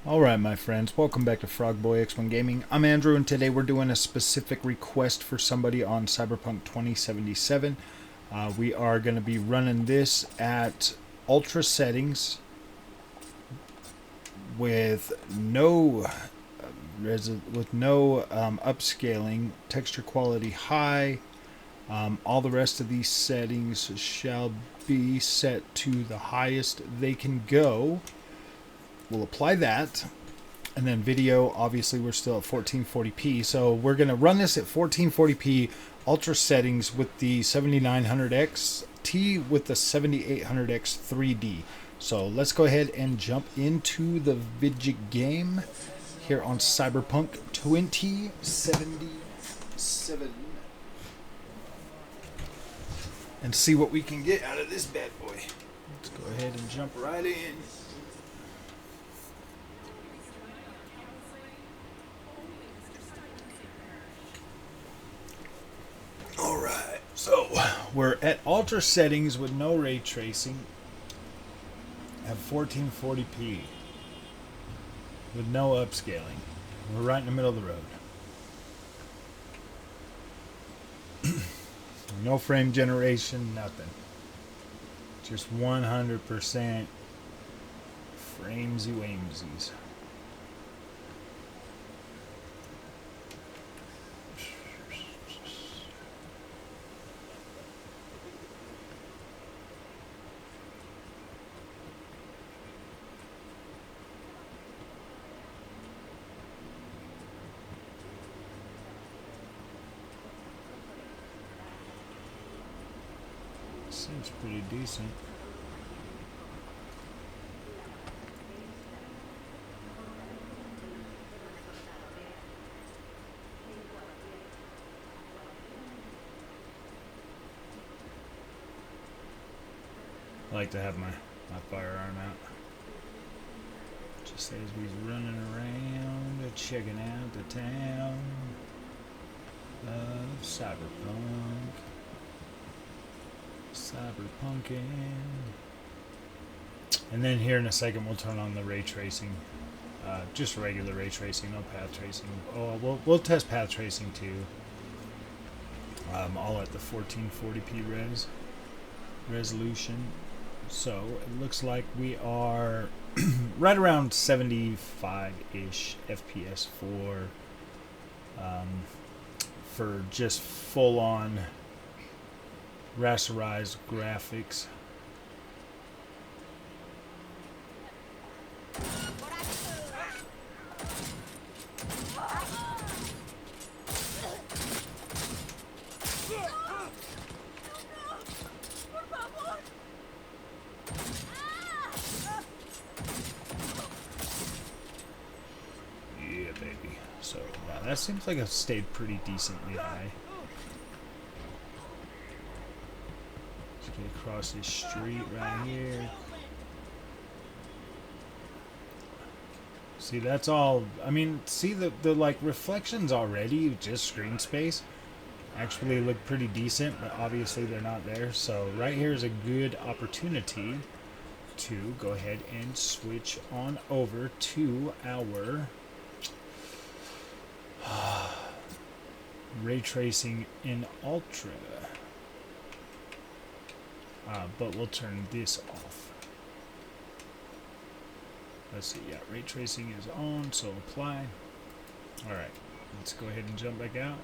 Alright my friends, welcome back to Frogboy X1 Gaming. I'm Andrew and today we're doing a specific request for somebody on Cyberpunk 2077. We are going to be running this at ultra settings with no upscaling, texture quality high. All the rest of these settings shall be set to the highest they can go. We'll apply that, and then video, obviously we're still at 1440p, so we're going to run this at 1440p ultra settings with the 7900X T with the 7800X 3D. So let's go ahead and jump into the vidget game here on Cyberpunk 2077 and see what we can get out of this bad boy. Let's go ahead and jump right in. Alright, so we're at ultra settings with no ray tracing at 1440p with no upscaling. We're right in the middle of the road. No frame generation, nothing. Just 100% framesy-wamesies. Seems pretty decent. I like to have my firearm out. Just as we's running around, checking out the town of Cyberpunk. Cyberpunking. And then here in a second we'll turn on the ray tracing. Just regular ray tracing, no path tracing. Oh, we'll test path tracing too. All at the 1440p resolution. So it looks like we are right around 75-ish FPS for just full-on rasterized graphics. Yeah, baby. So that seems like it stayed pretty decently high. Get across this street right here. See, that's all. I mean, see the like reflections already, just screen space, actually look pretty decent, but obviously they're not there. So right here is a good opportunity to go ahead and switch on over to our ray tracing in ultra. But we'll turn this off. Let's see, yeah, ray tracing is on, so apply. Alright, let's go ahead and jump back out.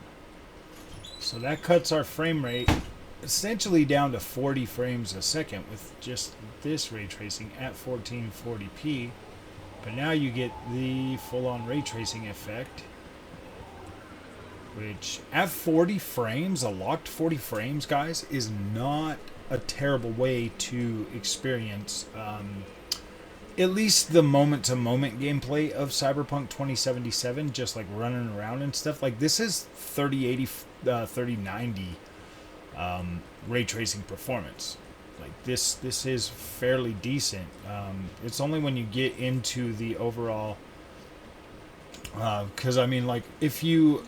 So that cuts our frame rate essentially down to 40 frames a second with just this ray tracing at 1440p. But now you get the full-on ray tracing effect, which at 40 frames, a locked 40 frames, guys, is not a terrible way to experience at least the moment-to-moment gameplay of Cyberpunk 2077, just like running around and stuff. Like, this is 3080, 3090 ray tracing performance. Like, this is fairly decent. It's only when you get into the overall, because I mean, like, if you're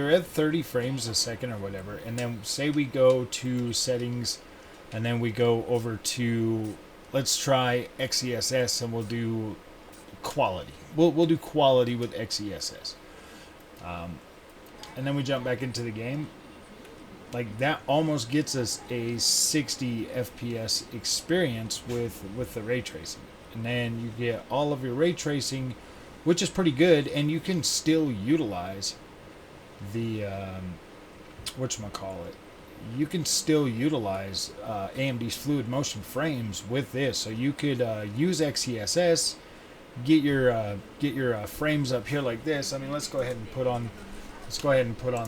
at 30 frames a second or whatever, and then say we go to settings, and then we go over to, let's try XESS, and we'll do quality. We'll do quality with XESS. And then we jump back into the game. Like, that almost gets us a 60 FPS experience with the ray tracing. And then you get all of your ray tracing, which is pretty good, and you can still utilize the whatchamacallit. You can still utilize AMD's fluid motion frames with this. So you could use XESS, get your frames up here like this. I mean, let's go ahead and put on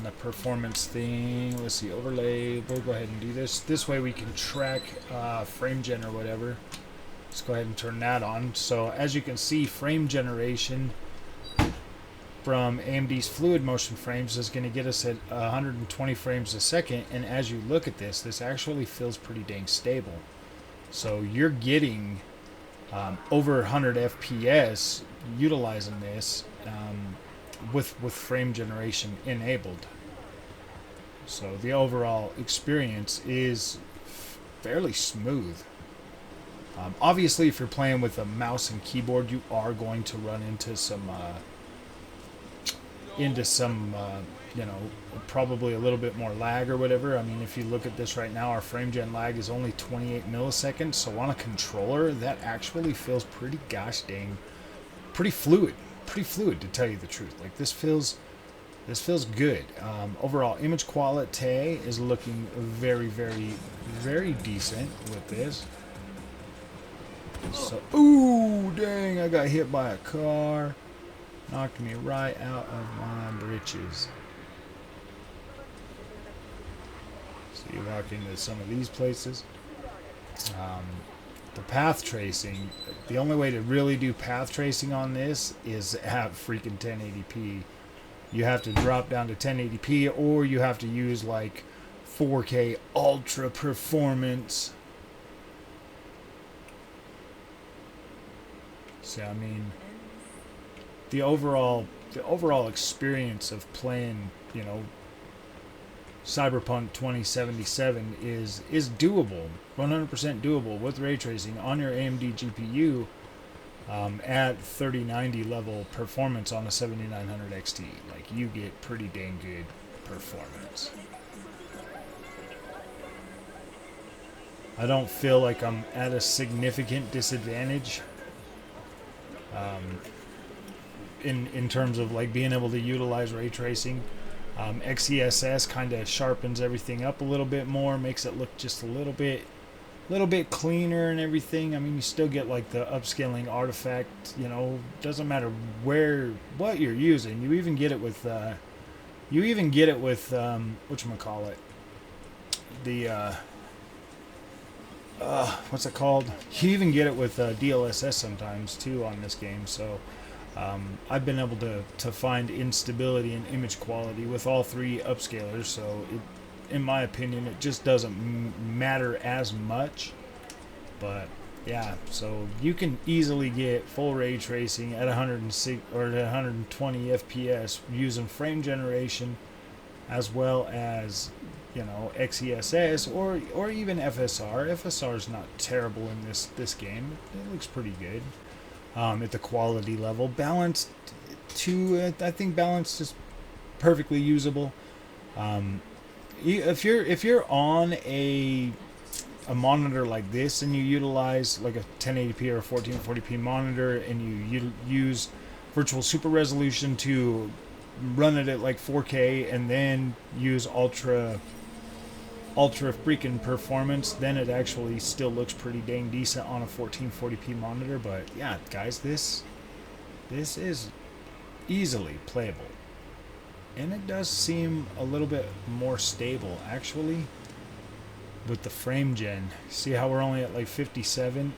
the performance thing. Let's see, overlay. We'll go ahead and do this. This way we can track frame gen or whatever. Let's go ahead and turn that on. So as you can see, frame generation from AMD's fluid motion frames is going to get us at 120 frames a second. And as you look at this, this actually feels pretty dang stable. So you're getting over 100 FPS utilizing this with frame generation enabled. So the overall experience is fairly smooth. Obviously, if you're playing with a mouse and keyboard, you are going to run into some you know, probably a little bit more lag or whatever. I mean, if you look at this right now, our frame gen lag is only 28 milliseconds. So on a controller, that actually feels pretty gosh dang, pretty fluid to tell you the truth. Like, this feels good. Overall image quality is looking very, very, very decent with this. So, ooh, dang, I got hit by a car. Knocked me right out of my britches. So you walk into some of these places. The path tracing, the only way to really do path tracing on this is at freaking 1080p. You have to drop down to 1080p, or you have to use like 4K ultra performance. So I mean, the overall experience of playing, you know, Cyberpunk 2077 is doable, 100% doable with ray tracing on your AMD GPU at 3090 level performance on a 7900 XT. Like, you get pretty dang good performance. I don't feel like I'm at a significant disadvantage in terms of like being able to utilize ray tracing. XESS kind of sharpens everything up a little bit more, makes it look just a little bit cleaner and everything. I mean, you still get like the upscaling artifact, you know, doesn't matter what you're using. You even get it with whatchamacallit, the what's it called? You even get it with DLSS sometimes too on this game. So I've been able to find instability in image quality with all three upscalers, so in my opinion, it just doesn't matter as much. But yeah, so you can easily get full ray tracing at 106 or at 120 FPS using frame generation, as well as, you know, XESS or even FSR. FSR is not terrible in this game. It looks pretty good. At the quality level, balanced to I think balanced is perfectly usable. If you're on a monitor like this and you utilize like a 1080p or a 1440p monitor, and you use virtual super resolution to run it at like 4K and then use ultra freaking performance, then it actually still looks pretty dang decent on a 1440p monitor. But yeah, guys, this is easily playable, and it does seem a little bit more stable actually with the frame gen. See how we're only at like 57,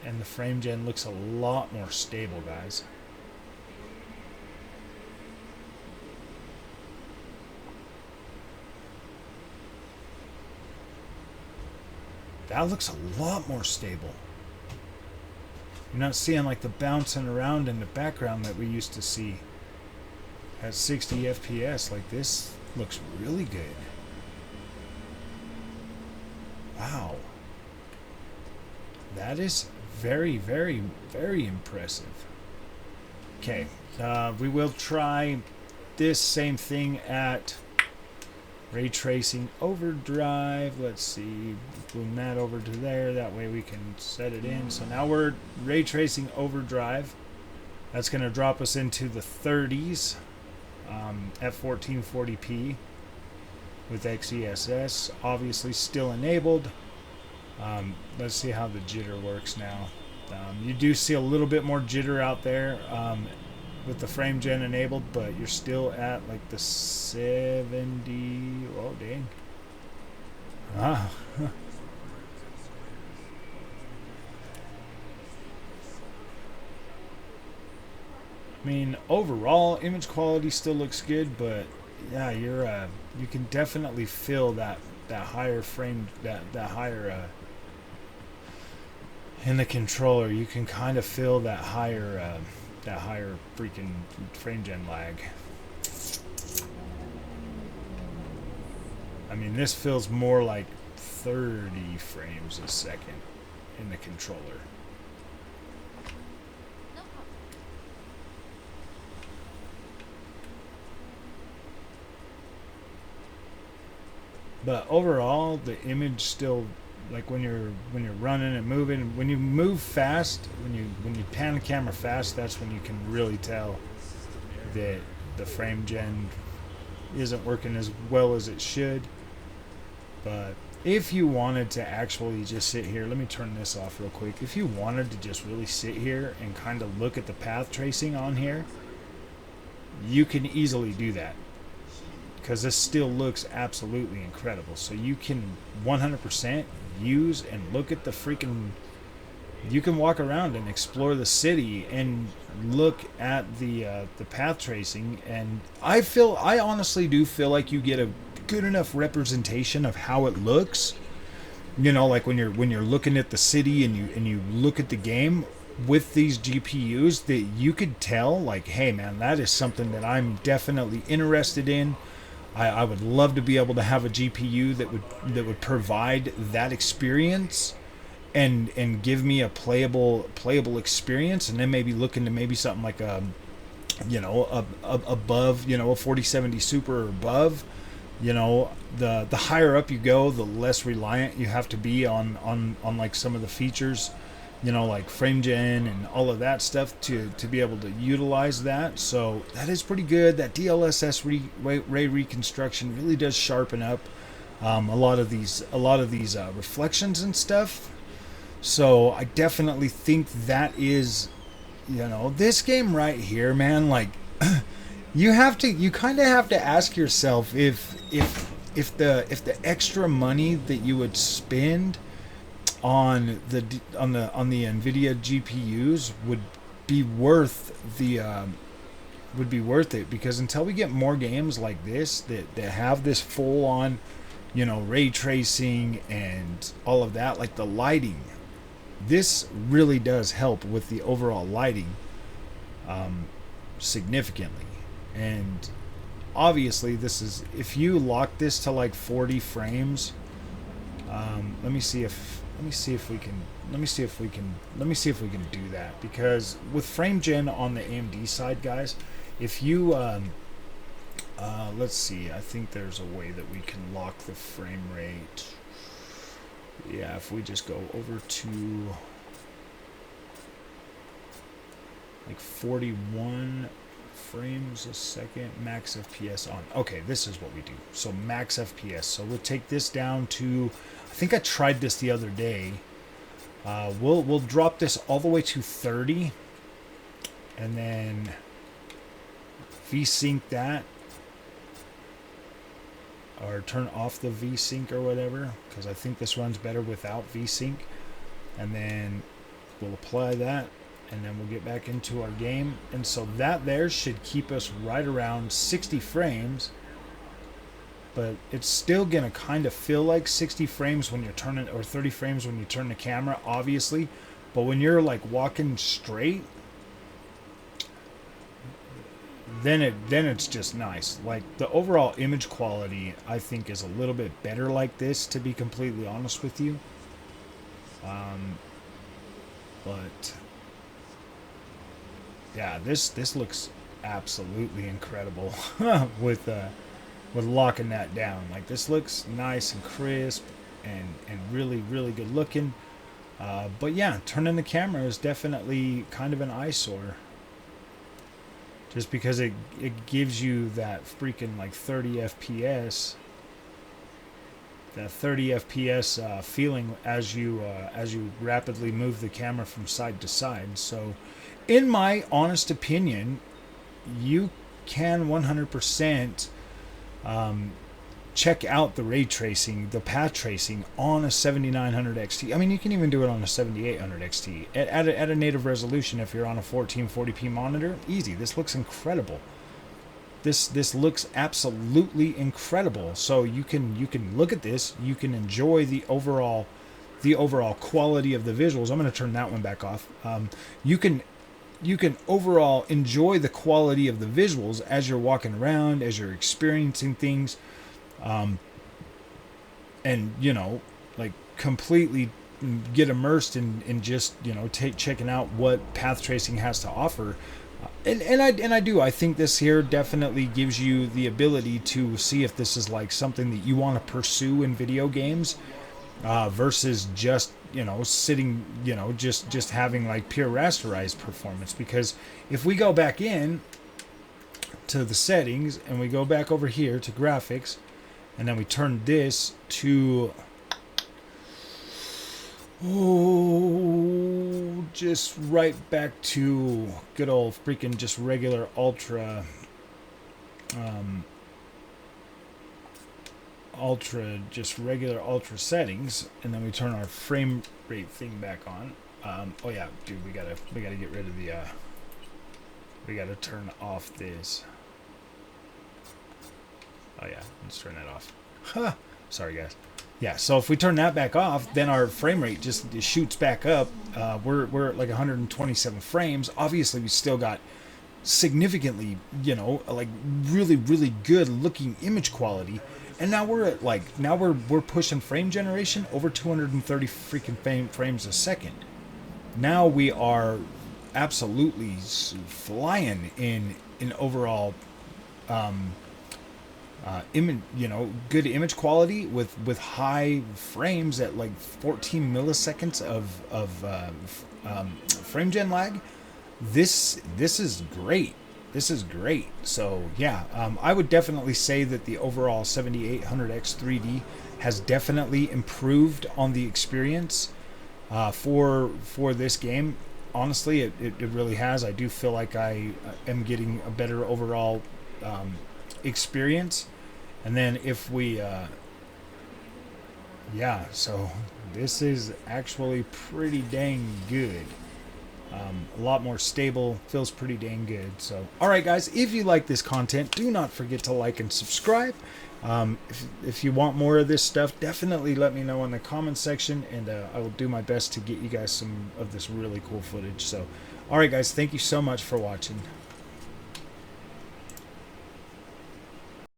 and the frame gen looks a lot more stable, guys. That looks a lot more stable. You're not seeing like the bouncing around in the background that we used to see at 60 FPS. Like, this looks really good. Wow. That is Very, very, very impressive. Okay, we will try this same thing at ray tracing overdrive. Let's see, boom that over to there. That way we can set it in. So now we're ray tracing overdrive. That's going to drop us into the 30s at 1440p with XESS. Obviously still enabled. Let's see how the jitter works now. You do see a little bit more jitter out there with the frame gen enabled, but you're still at like the 70. Oh dang. Ah. I mean, overall image quality still looks good, but yeah, you can definitely feel that higher frame, that higher in the controller. You can kind of feel that higher freaking frame gen lag. I mean, this feels more like 30 frames a second in the controller. But overall, the image still, like when you're running and moving, when you move fast, when you pan the camera fast, that's when you can really tell that the frame gen isn't working as well as it should. But if you wanted to actually just sit here, let me turn this off real quick. If you wanted to just really sit here and kind of look at the path tracing on here, you can easily do that, because this still looks absolutely incredible. So you can 100% use and look at the freaking, you can walk around and explore the city and look at the path tracing, and I honestly do feel like you get a good enough representation of how it looks. You know, like when you're looking at the city and you look at the game with these GPUs, that you could tell, like, hey man, that is something that I'm definitely interested in. I would love to be able to have a GPU that would provide that experience and give me a playable experience, and then maybe look into maybe something like above, a 4070 Super or above. The higher up you go, the less reliant you have to be on like some of the features, like frame gen and all of that stuff to be able to utilize that. So that is pretty good. That DLSS ray reconstruction really does sharpen up a lot of these reflections and stuff. So I definitely think that is, this game right here, man, like you kind of have to ask yourself if the extra money that you would spend on the NVIDIA GPUs would be worth it, because until we get more games like this that have this full on, ray tracing and all of that, like the lighting, this really does help with the overall lighting significantly. And obviously this is, if you lock this to like 40 frames, let me see if we can do that, because with frame gen on the AMD side, guys, if you let's see, I think there's a way that we can lock the frame rate. Yeah, if we just go over to like 41 frames a second, max FPS on. Okay, this is what we do. So max FPS. So we'll take this down to, I think I tried this the other day. We'll drop this all the way to 30, and then VSync that, or turn off the VSync or whatever, because I think this runs better without VSync. And then we'll apply that, and then we'll get back into our game. And so that there should keep us right around 60 frames, but it's still gonna kind of feel like 60 frames when you're turning, or 30 frames when you turn the camera, obviously. But when you're like walking straight, then it's just nice. Like the overall image quality, I think, is a little bit better like this, to be completely honest with you. But yeah, this looks absolutely incredible with locking that down. Like, this looks nice and crisp and really good looking. But yeah, turning the camera is definitely kind of an eyesore. Just because it gives you that freaking like 30 FPS, that 30 FPS feeling as you rapidly move the camera from side to side. So, in my honest opinion, you can 100% check out the ray tracing, the path tracing on a 7900 XT. I mean, you can even do it on a 7800 XT at a native resolution if you're on a 1440p monitor. Easy. This looks incredible. This looks absolutely incredible. So you can look at this, you can enjoy the overall quality of the visuals. I'm going to turn that one back off. You can overall enjoy the quality of the visuals as you're walking around, as you're experiencing things. And like completely get immersed in just checking out what path tracing has to offer, and I think this here definitely gives you the ability to see if this is like something that you want to pursue in video games, versus just sitting just having like pure rasterized performance. Because if we go back in to the settings and we go back over here to graphics, and then we turn this to just right back to good old freaking just regular ultra settings, and then we turn our frame rate thing back on. Oh yeah, dude, we gotta get rid of the we gotta turn off this. Oh yeah, let's turn that off. Huh. Sorry guys. Yeah, so if we turn that back off, then our frame rate just shoots back up. We're at like 127 frames. Obviously, we still got significantly, like really good looking image quality. And now we're at we're pushing frame generation over 230 freaking frames a second. Now we are absolutely flying in overall good image quality with high frames at like 14 milliseconds of frame gen lag. This is great. This is great. So yeah, I would definitely say that the overall 7800X 3D has definitely improved on the experience for this game. Honestly, it really has. I do feel like I am getting a better overall experience. And then if we so this is actually pretty dang good. A lot more stable, feels pretty dang good. So alright guys, if you like this content, do not forget to like and subscribe. If you want more of this stuff, definitely let me know in the comment section, and I will do my best to get you guys some of this really cool footage. So alright guys, thank you so much for watching.